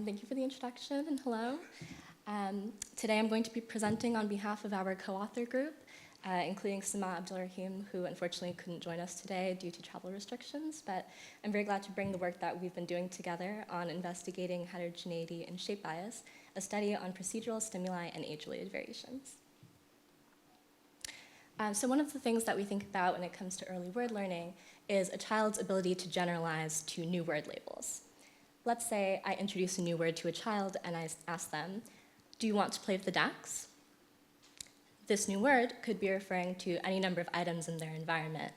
Thank you for the introduction, and hello. Today I'm going to be presenting on behalf of our co-author group, including Samah Abdelrahim, who unfortunately couldn't join us today due to travel restrictions, but I'm very glad to bring the work that we've been doing together on investigating heterogeneity and shape bias, a study on procedural stimuli and age-related variations. So one of the things that we think about when it comes to early word learning is a child's ability to generalize to new word labels. Let's say I introduce a new word to a child and I ask them, do you want to play with the DAX? This new word could be referring to any number of items in their environment.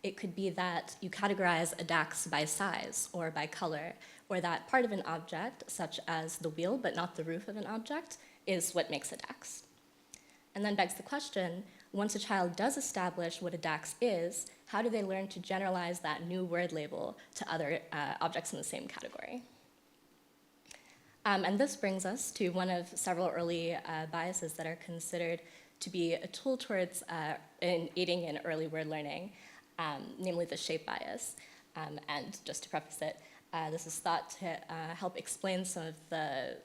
It could be that you categorize a DAX by size or by color, or that part of an object, such as the wheel but not the roof of an object, is what makes a DAX. And then begs the question, once a child does establish what a DAX is, how do they learn to generalize that new word label to other objects in the same category? And this brings us to one of several early biases that are considered to be a tool towards aiding in early word learning, namely the shape bias. And just to preface it, this is thought to help explain some of the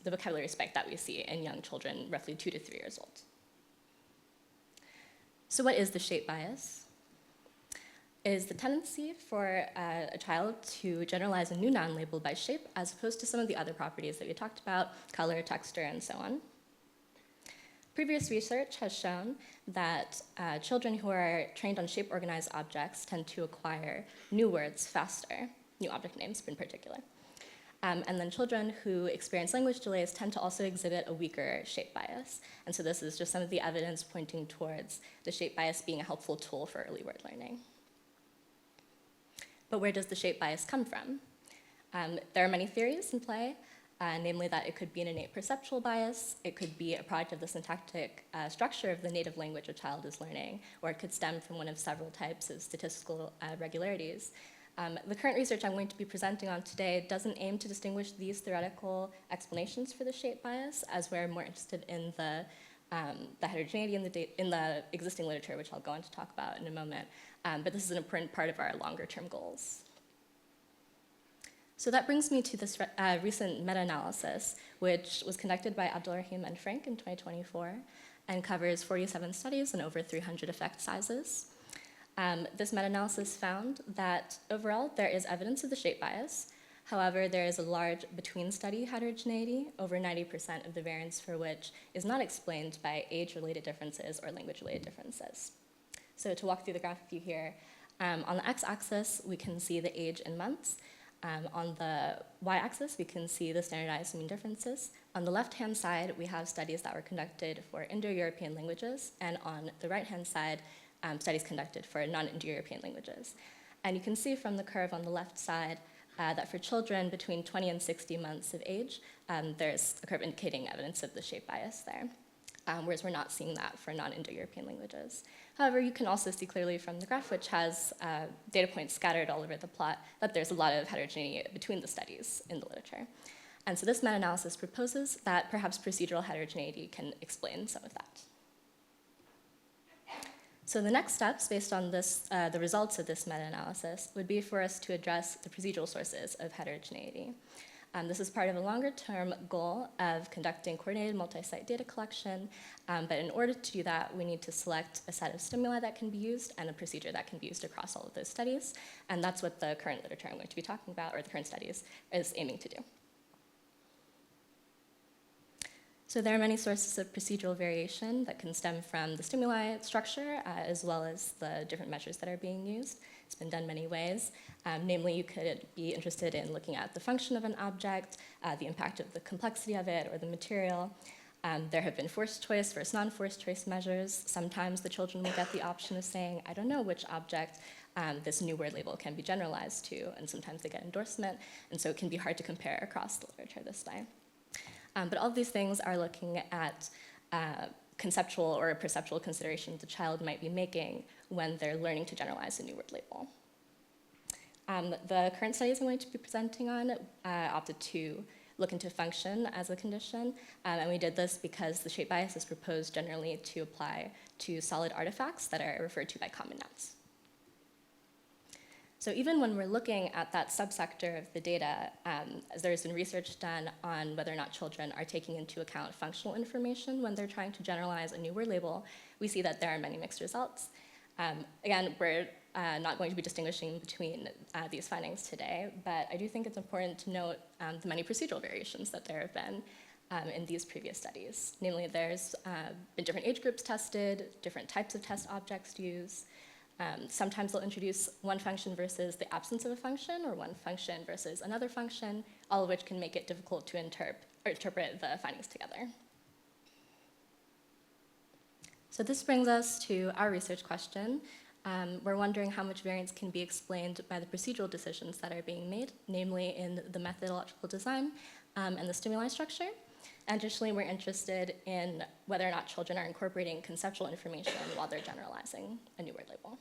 vocabulary spike that we see in young children, roughly 2 to 3 years old. So what is the shape bias? It is the tendency for a child to generalize a new noun labeled by shape as opposed to some of the other properties that we talked about, color, texture, and so on. Previous research has shown that children who are trained on shape-organized objects tend to acquire new words faster, new object names in particular. And then children who experience language delays tend to also exhibit a weaker shape bias. And so this is just some of the evidence pointing towards the shape bias being a helpful tool for early word learning. But where does the shape bias come from? There are many theories in play, namely that it could be an innate perceptual bias, it could be a product of the syntactic structure of the native language a child is learning, or it could stem from one of several types of statistical regularities. The current research I'm going to be presenting on today doesn't aim to distinguish these theoretical explanations for the shape bias, as we're more interested in the heterogeneity in the existing literature, which I'll go on to talk about in a moment. But this is an important part of our longer-term goals. So that brings me to this recent meta-analysis, which was conducted by Abdelrahim and Frank in 2024, and covers 47 studies and over 300 effect sizes. This meta-analysis found that overall there is evidence of the shape bias. However, there is a large between-study heterogeneity, over 90% of the variance for which is not explained by age-related differences or language-related differences. So to walk through the graph with you here, on the x-axis, we can see the age in months. On the y-axis, we can see the standardized mean differences. On the left-hand side, we have studies that were conducted for Indo-European languages, and on the right-hand side, studies conducted for non-Indo-European languages. And you can see from the curve on the left side that for children between 20 and 60 months of age, there's a curve indicating evidence of the shape bias there, whereas we're not seeing that for non-Indo-European languages. However, you can also see clearly from the graph, which has data points scattered all over the plot, that there's a lot of heterogeneity between the studies in the literature. And so this meta-analysis proposes that perhaps procedural heterogeneity can explain some of that. So the next steps, based on this, the results of this meta-analysis, would be for us to address the procedural sources of heterogeneity. This is part of a longer-term goal of conducting coordinated multi-site data collection, but in order to do that, we need to select a set of stimuli that can be used and a procedure that can be used across all of those studies, and that's what the current literature I'm going to be talking about, or the current studies, is aiming to do. So there are many sources of procedural variation that can stem from the stimuli structure, as well as the different measures that are being used. It's been done many ways. Namely, you could be interested in looking at the function of an object, the impact of the complexity of it, or the material. There have been forced choice versus non-forced choice measures. Sometimes the children will get the option of saying, I don't know which object this new word label can be generalized to, and sometimes they get endorsement, and so it can be hard to compare across the literature this way. But all of these things are looking at conceptual or perceptual considerations the child might be making when they're learning to generalize a new word label. The current studies I'm going to be presenting on opted to look into function as a condition, and we did this because the shape bias is proposed generally to apply to solid artifacts that are referred to by common nouns. So even when we're looking at that subsector of the data, as there's been research done on whether or not children are taking into account functional information when they're trying to generalize a new word label, we see that there are many mixed results. Again, we're not going to be distinguishing between these findings today, but I do think it's important to note the many procedural variations that there have been in these previous studies. Namely, there's been different age groups tested, different types of test objects used. Sometimes they'll introduce one function versus the absence of a function, or one function versus another function, all of which can make it difficult to interpret the findings together. So this brings us to our research question. We're wondering how much variance can be explained by the procedural decisions that are being made, namely in the methodological design and the stimuli structure. Additionally, we're interested in whether or not children are incorporating conceptual information while they're generalizing a new word label.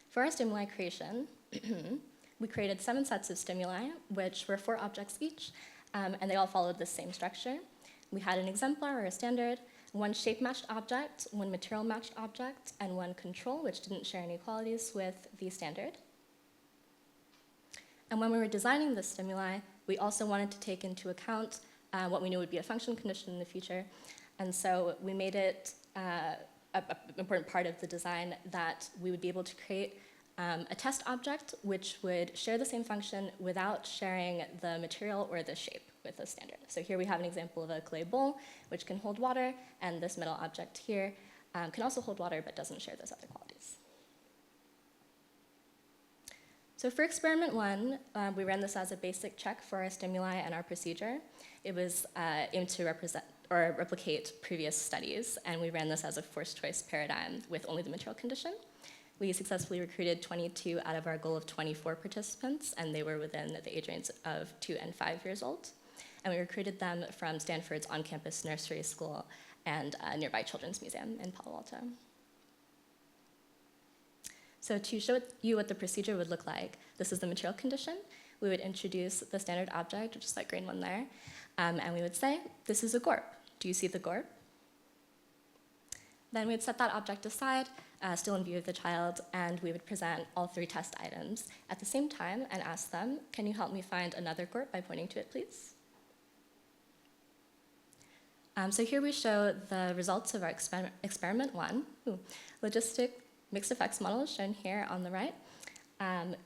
For our stimuli creation, we created 7 sets of stimuli, which were 4 objects each, and they all followed the same structure. We had an exemplar or a standard, 1 shape-matched object, 1 material-matched object, and 1 control, which didn't share any qualities with the standard. And when we were designing the stimuli, we also wanted to take into account what we knew would be a function condition in the future. And so we made it an important part of the design that we would be able to create a test object which would share the same function without sharing the material or the shape with the standard. So here we have an example of a clay bowl, which can hold water, and this metal object here can also hold water but doesn't share those other qualities. So for experiment 1, we ran this as a basic check for our stimuli and our procedure. It was aimed to replicate previous studies, and we ran this as a forced choice paradigm with only the material condition. We successfully recruited 22 out of our goal of 24 participants, and they were within the age range of 2 and 5 years old. And we recruited them from Stanford's on-campus nursery school and a nearby children's museum in Palo Alto. So to show you what the procedure would look like, this is the material condition. We would introduce the standard object, which is that green one there, and we would say, this is a gorp. Do you see the gorp? Then we'd set that object aside, still in view of the child, and we would present all 3 test items at the same time and ask them, can you help me find another gorp by pointing to it, please? So here we show the results of our experiment 1. Logistic mixed effects model is shown here on the right.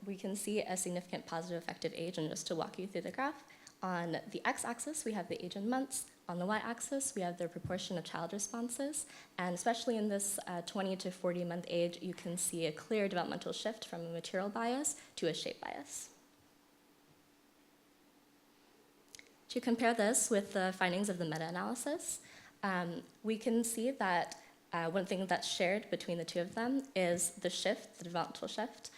We can see a significant positive effective age, and just to walk you through the graph, on the x-axis we have the age in months, on the y-axis we have the proportion of child responses, and especially in this 20 to 40 month age, you can see a clear developmental shift from a material bias to a shape bias. To compare this with the findings of the meta-analysis, we can see that one thing that's shared between the 2 of them is the shift, the developmental shift,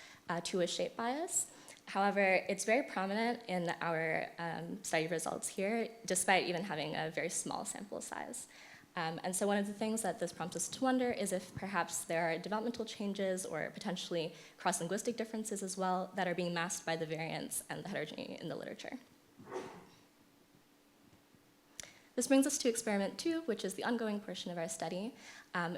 to a shape bias. However, it's very prominent in our study results here, despite even having a very small sample size. And so one of the things that this prompts us to wonder is if perhaps there are developmental changes or potentially cross-linguistic differences as well that are being masked by the variance and the heterogeneity in the literature. This brings us to experiment 2, which is the ongoing portion of our study.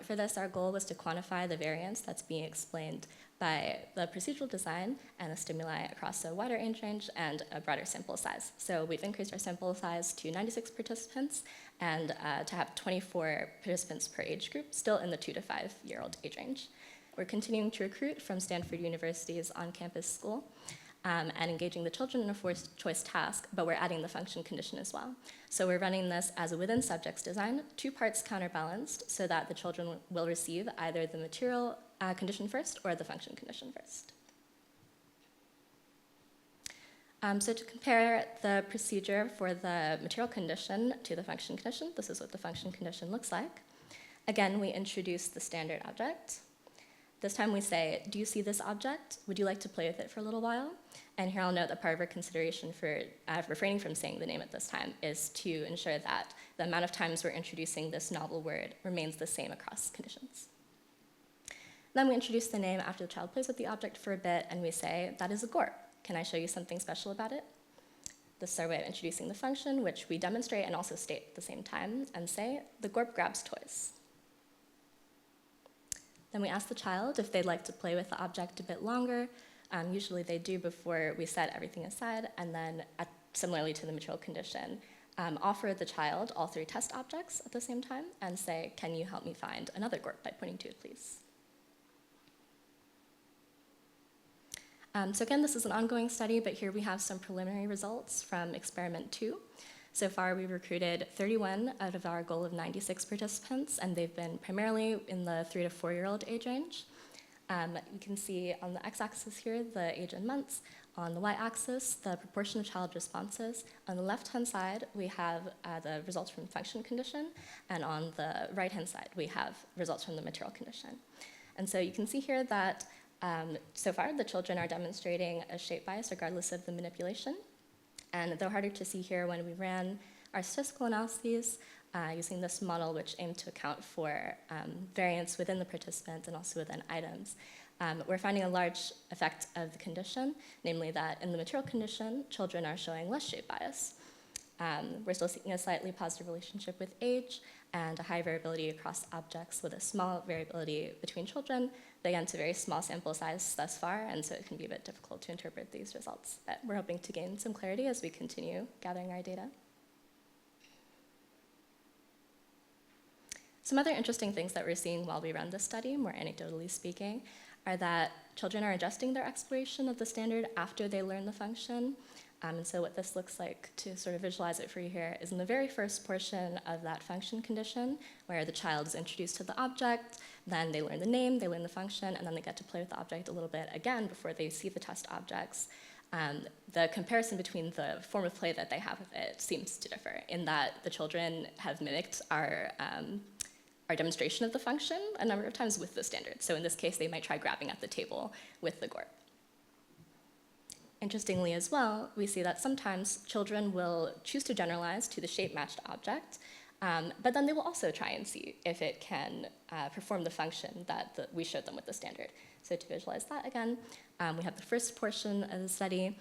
For this, our goal was to quantify the variance that's being explained by the procedural design and the stimuli across a wider age range and a broader sample size. So we've increased our sample size to 96 participants and to have 24 participants per age group, still in the 2 to 5 year old age range. We're continuing to recruit from Stanford University's on-campus school and engaging the children in a forced choice task, but we're adding the function condition as well. So we're running this as a within subjects design, 2 parts counterbalanced, so that the children will receive either the material condition first or the function condition first. So to compare the procedure for the material condition to the function condition, this is what the function condition looks like. Again, we introduce the standard object. This time we say, do you see this object? Would you like to play with it for a little while? And here I'll note that part of our consideration for refraining from saying the name at this time is to ensure that the amount of times we're introducing this novel word remains the same across conditions. Then we introduce the name after the child plays with the object for a bit, and we say, that is a gorp. Can I show you something special about it? This is our way of introducing the function, which we demonstrate and also state at the same time, and say, the gorp grabs toys. Then we ask the child if they'd like to play with the object a bit longer. Usually they do before we set everything aside, and then similarly to the material condition, offer the child all 3 test objects at the same time and say, can you help me find another GORP by pointing to it, please? So again, this is an ongoing study, but here we have some preliminary results from experiment 2. So far, we've recruited 31 out of our goal of 96 participants, and they've been primarily in the 3 to 4-year-old age range. You can see on the x-axis here the age in months, on the y-axis the proportion of child responses. On the left-hand side, we have the results from function condition, and on the right-hand side, we have results from the material condition. And so you can see here that so far, the children are demonstrating a shape bias regardless of the manipulation. And though harder to see here, when we ran our statistical analyses using this model, which aimed to account for variance within the participants and also within items, we're finding a large effect of the condition, namely that in the material condition, children are showing less shape bias. We're still seeing a slightly positive relationship with age and a high variability across objects with a small variability between children. But again, it's a very small sample size thus far, and so it can be a bit difficult to interpret these results. But we're hoping to gain some clarity as we continue gathering our data. Some other interesting things that we're seeing while we run this study, more anecdotally speaking, are that children are adjusting their exploration of the standard after they learn the function. And so what this looks like, to sort of visualize it for you here, is in the very first portion of that function condition, where the child is introduced to the object, then they learn the name, they learn the function, and then they get to play with the object a little bit again before they see the test objects. The comparison between the form of play that they have with it seems to differ, in that the children have mimicked our demonstration of the function a number of times with the standard. So in this case, they might try grabbing at the table with the GORP. Interestingly as well, we see that sometimes children will choose to generalize to the shape-matched object, but then they will also try and see if it can perform the function that we showed them with the standard. So to visualize that again, we have the first portion of the study,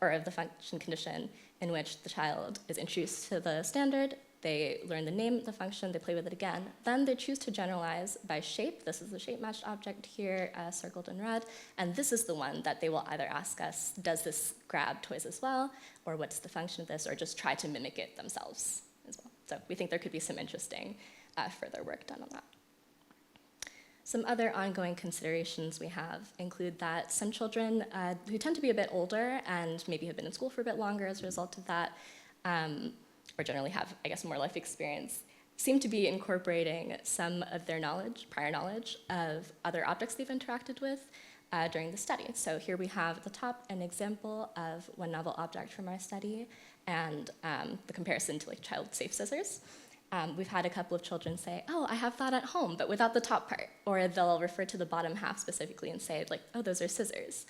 or of the function condition, in which the child is introduced to the standard, they learn the name of the function, they play with it again, then they choose to generalize by shape. This is the shape-matched object here, circled in red, and this is the one that they will either ask us, does this grab toys as well, or what's the function of this, or just try to mimic it themselves as well. So we think there could be some interesting further work done on that. Some other ongoing considerations we have include that some children who tend to be a bit older and maybe have been in school for a bit longer as a result of that, or generally have, I guess, more life experience, seem to be incorporating some of their knowledge, prior knowledge, of other objects they've interacted with during the study. So here we have at the top an example of one novel object from our study and the comparison to like child safe scissors. We've had a couple of children say, oh, I have that at home, but without the top part. Or they'll refer to the bottom half specifically and say, like, oh, those are scissors.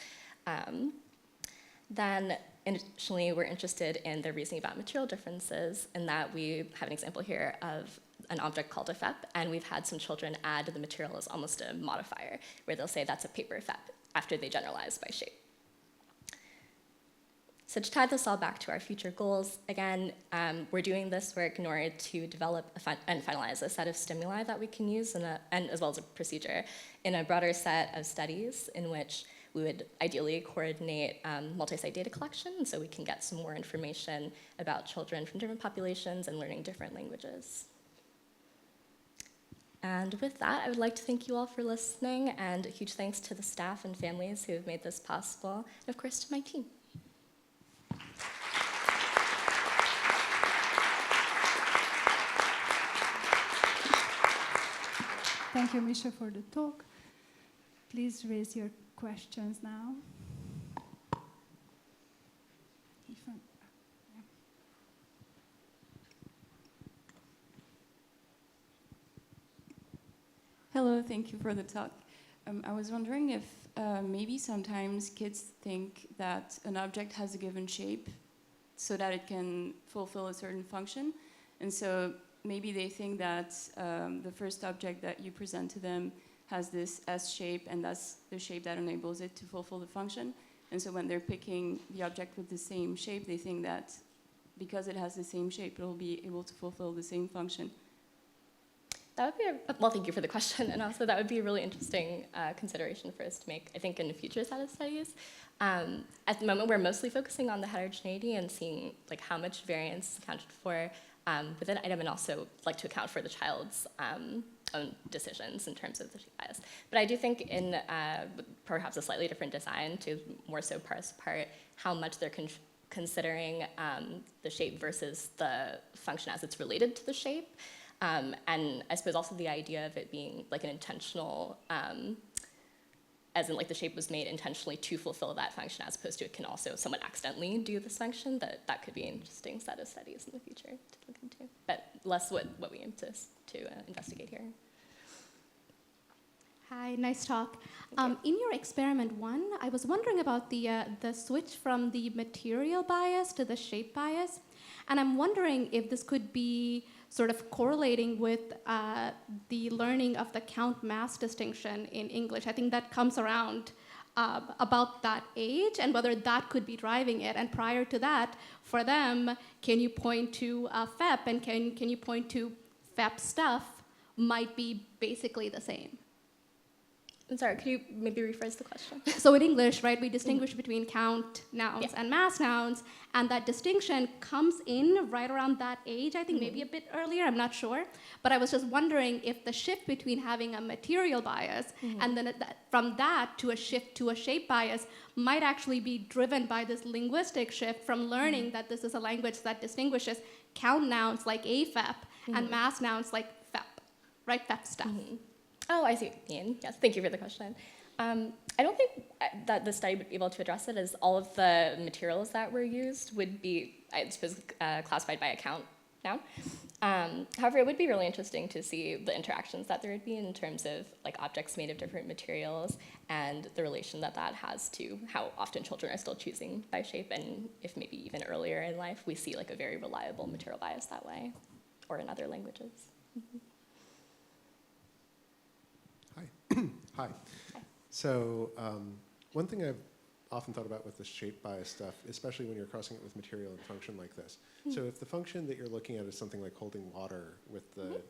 Then additionally, we're interested in the reasoning about material differences, in that we have an example here of an object called a FEP, and we've had some children add the material as almost a modifier, where they'll say that's a paper FEP after they generalize by shape. So to tie this all back to our future goals, again, we're doing this work in order to develop and finalize a set of stimuli that we can use, and as well as a procedure, in a broader set of studies in which we would ideally coordinate multi-site data collection, so we can get some more information about children from different populations and learning different languages. And with that, I would like to thank you all for listening, and a huge thanks to the staff and families who have made this possible, and of course to my team. Thank you, Meesha, for the talk. Please raise your questions now. Hello, thank you for the talk. I was wondering if maybe sometimes kids think that an object has a given shape so that it can fulfill a certain function. And so maybe they think that the first object that you present to them has this S shape, and that's the shape that enables it to fulfill the function. And so when they're picking the object with the same shape, they think that because it has the same shape, it will be able to fulfill the same function. That would be well, thank you for the question, and also that would be a really interesting consideration for us to make, I think, in future set of studies. At the moment, we're mostly focusing on the heterogeneity and seeing like how much variance is accounted for within an item, and also like to account for the child's own decisions in terms of the shape bias. But I do think in perhaps a slightly different design to more so parse apart how much they're considering the shape versus the function as it's related to the shape. And I suppose also the idea of it being like an intentional, as in like the shape was made intentionally to fulfill that function, as opposed to it can also somewhat accidentally do this function, that could be an interesting set of studies in the future to look into, but less what we aim to investigate here. Hi, nice talk. In your experiment 1, I was wondering about the switch from the material bias to the shape bias. And I'm wondering if this could be sort of correlating with the learning of the count-mass distinction in English. I think that comes around about that age, and whether that could be driving it. And prior to that, for them, can you point to FEP, and can you point to FEP stuff might be basically the same? I'm sorry, could you maybe rephrase the question? So in English, right, we distinguish between count nouns and mass nouns, and that distinction comes in right around that age, I think maybe a bit earlier, I'm not sure. But I was just wondering if the shift between having a material bias and then from that to a shift to a shape bias might actually be driven by this linguistic shift from learning that this is a language that distinguishes count nouns like AFEP and mass nouns like FEP, right, FEP stuff. Oh, I see what you mean. Yes, thank you for the question. I don't think that the study would be able to address it, as all of the materials that were used would be, I suppose, classified by a count noun. However, it would be really interesting to see the interactions that there would be in terms of like objects made of different materials and the relation that that has to how often children are still choosing by shape, and if maybe even earlier in life we see like a very reliable material bias that way, or in other languages. Hi. So one thing I've often thought about with the shape bias stuff, especially when you're crossing it with material and function like this. So if the function that you're looking at is something like holding water with the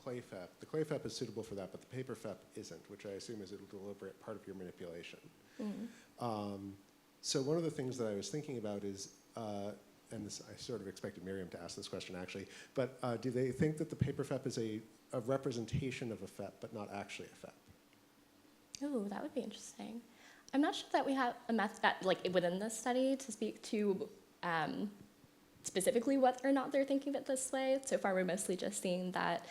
clay FEP, the clay FEP is suitable for that, but the paper FEP isn't, which I assume is a deliberate part of your manipulation. So one of the things that I was thinking about is, and this, I sort of expected Miriam to ask this question actually, but do they think that the paper FEP is a representation of a FEP, but not actually a FEP? Oh, that would be interesting. I'm not sure that we have a method that, like within this study to speak to specifically whether or not they're thinking of it this way. So far, we're mostly just seeing that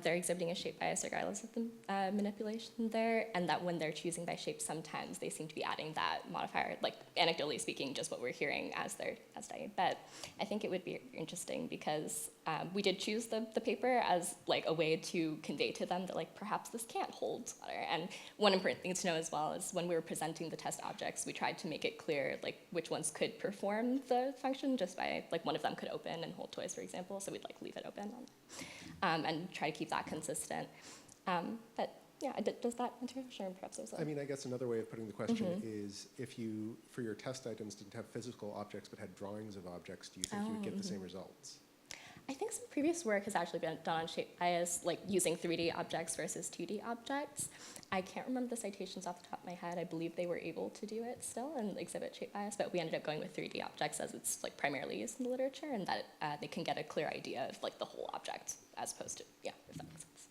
they're exhibiting a shape bias regardless of the manipulation there, and that when they're choosing by shape, sometimes they seem to be adding that modifier, like anecdotally speaking, just what we're hearing as they're studying. But I think it would be interesting because we did choose the paper as like a way to convey to them that like perhaps this can't hold water. And one important thing to know as well is when we were presenting the test objects, we tried to make it clear like which ones could perform the function just by like one of them could open and hold toys, for example. So we'd like leave it open and try to keep that consistent. But yeah, does that answer? Sure, perhaps there's I mean, I guess another way of putting the question is if you, for your test items, didn't have physical objects but had drawings of objects, do you think you would get the same results? I think some previous work has actually been done on shape bias, like using 3D objects versus 2D objects. I can't remember the citations off the top of my head. I believe they were able to do it still and exhibit shape bias, but we ended up going with 3D objects as it's like primarily used in the literature, and that they can get a clear idea of like the whole object as opposed to, yeah, if that makes sense.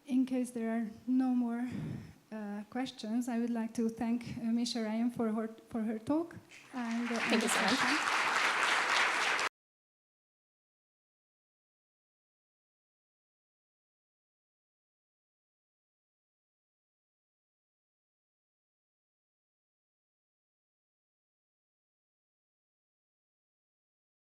In case there are no more questions, I would like to thank Meesha Ryan for her talk. And, Thank you so much.